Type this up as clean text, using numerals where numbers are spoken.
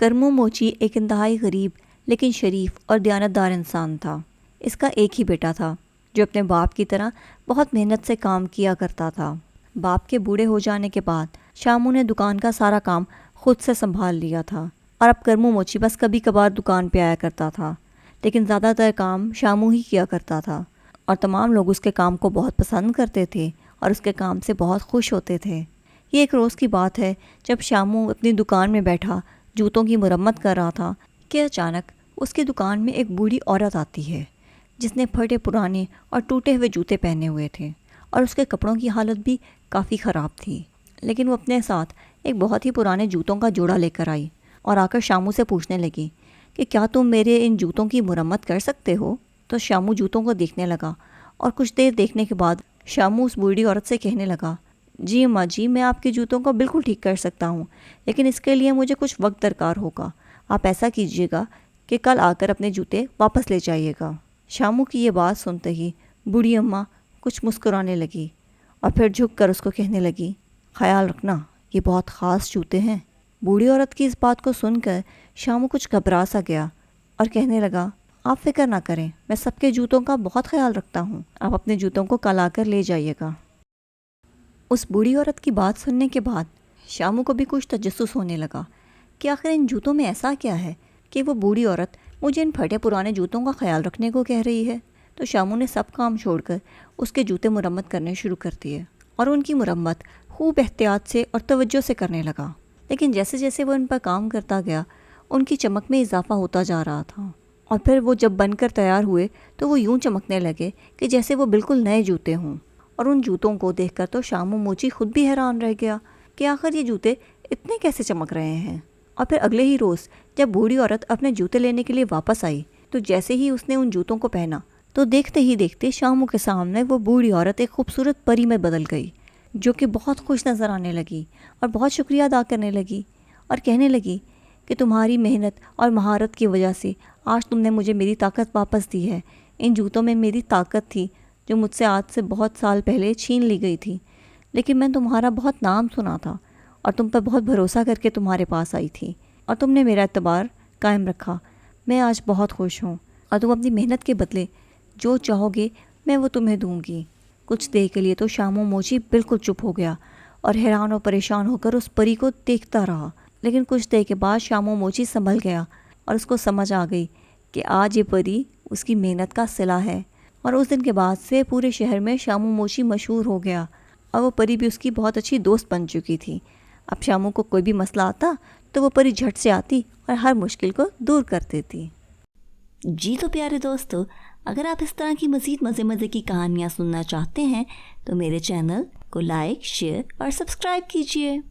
करमू मोची एक इंतहाई गरीब लेकिन शरीफ और दयानतदार इंसान था। इसका एक ही बेटा था जो अपने बाप की तरह बहुत मेहनत से काम किया करता था। बाप के बूढ़े हो जाने के बाद शामू ने दुकान का सारा काम खुद से संभाल लिया था और अब करमू मोची बस कभी कभार दुकान पे आया करता था, लेकिन ज़्यादातर काम शामू ही किया करता था और तमाम लोग उसके काम को बहुत पसंद करते थे और उसके काम से बहुत खुश होते थे। ये एक रोज़ की बात है जब शामू अपनी दुकान में बैठा जूतों की मरम्मत कर रहा था कि अचानक उसकी दुकान में एक बूढ़ी औरत आती है जिसने फटे पुराने और टूटे हुए जूते पहने हुए थे और उसके कपड़ों की हालत भी काफ़ी ख़राब थी। लेकिन वो अपने साथ एक बहुत ही पुराने जूतों का जोड़ा लेकर आई और आकर शामू से पूछने लगी कि क्या तुम मेरे इन जूतों की मुरम्मत कर सकते हो। तो शामू जूतों को देखने लगा और कुछ देर देखने के बाद शामू उस बूढ़ी औरत से कहने लगा, जी अम्मा जी, मैं आपके जूतों को बिल्कुल ठीक कर सकता हूँ, लेकिन इसके लिए मुझे कुछ वक्त दरकार होगा। आप ऐसा कीजिएगा कि कल आकर अपने जूते वापस ले जाइएगा। शामू की ये बात सुनते ही बूढ़ी अम्मा कुछ मुस्कुराने लगी और फिर झुक कर उसको कहने लगी, ख्याल रखना, ये बहुत ख़ास जूते हैं। बूढ़ी औरत की इस बात को सुनकर शामू कुछ घबरा सा गया और कहने लगा, आप फिक्र ना करें, मैं सबके जूतों का बहुत ख्याल रखता हूँ, आप अपने जूतों को कल आकर ले जाइएगा। उस बूढ़ी औरत की बात सुनने के बाद शामू को भी कुछ तजस्सुस होने लगा कि आखिर इन जूतों में ऐसा क्या है कि वो बूढ़ी औरत मुझे इन फटे पुराने जूतों का ख्याल रखने को कह रही है। तो शामू ने सब काम छोड़कर उसके जूते मुरम्मत करने शुरू कर दिए और उनकी मुरम्मत खूब एहतियात से और तवज्जो से करने लगा। लेकिन जैसे जैसे वो इन पर काम करता गया उनकी चमक में इजाफा होता जा रहा था और फिर वो जब बनकर तैयार हुए तो वो यूं चमकने लगे कि जैसे वो बिल्कुल नए जूते हों। और उन जूतों को देखकर तो शामू मोची खुद भी हैरान रह गया कि आखिर ये जूते इतने कैसे चमक रहे हैं। और फिर अगले ही रोज़ जब बूढ़ी औरत अपने जूते लेने के लिए वापस आई तो जैसे ही उसने उन जूतों को पहना तो देखते ही देखते शामू के सामने वो बूढ़ी औरत एक खूबसूरत परी में बदल गई, जो कि बहुत खुश नज़र आने लगी और बहुत शुक्रिया अदा करने लगी और कहने लगी कि तुम्हारी मेहनत और महारत की वजह से आज तुमने मुझे मेरी ताकत वापस दी है। इन जूतों में मेरी ताकत थी जो मुझसे आज से बहुत साल पहले छीन ली गई थी, लेकिन मैं तुम्हारा बहुत नाम सुना था और तुम पर बहुत भरोसा करके तुम्हारे पास आई थी और तुमने मेरा एतबार कायम रखा। मैं आज बहुत खुश हूँ और तुम अपनी मेहनत के बदले जो चाहोगे मैं वो तुम्हें दूंगी। कुछ देर के लिए तो शामू मोची बिल्कुल चुप हो गया और हैरान और परेशान होकर उस परी को देखता रहा। लेकिन कुछ देर के बाद शामू मोची संभल गया और उसको समझ आ गई कि आज ये परी उसकी मेहनत का सिला है। और उस दिन के बाद से पूरे शहर में शामू मोची मशहूर हो गया और वो परी भी उसकी बहुत अच्छी दोस्त बन चुकी थी। अब शामू को कोई भी मसला आता तो वो परी झट से आती और हर मुश्किल को दूर कर देती। जी तो प्यारे दोस्तों, अगर आप इस तरह की मज़ीद मज़े की कहानियाँ सुनना चाहते हैं तो मेरे चैनल को लाइक, शेयर और सब्सक्राइब कीजिए।